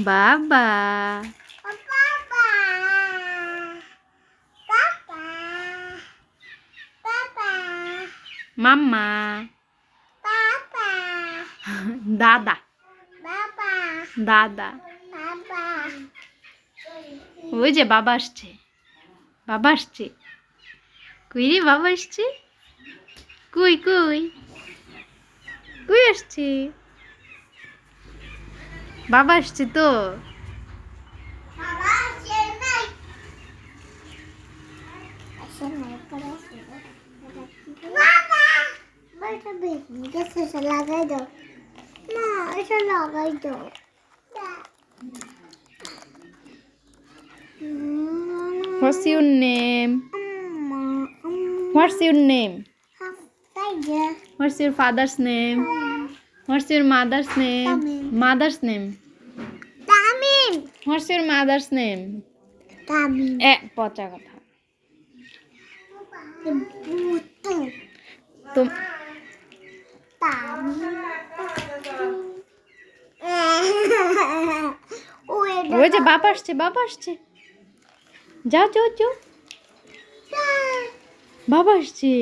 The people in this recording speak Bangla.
বাবা, মাম্মা, দাদা, দাদা। ওই যে বাবা আসছে, বাবা আসছে। কই রে বাবা আসছে? কই কই কই আসছে? বাবা আসছে তো। লাগাই দাও না, এটা লাগাই দাও। What's your name? What's your name? What's your father's name? What's your mother's name? Mother's name. Tamim What's your mother's name? Tamim পচা কথা। বুতু তো ওই যে বাবা আসছে, বাবা আসছে। যাও যাও যাও, বাবা আসছে।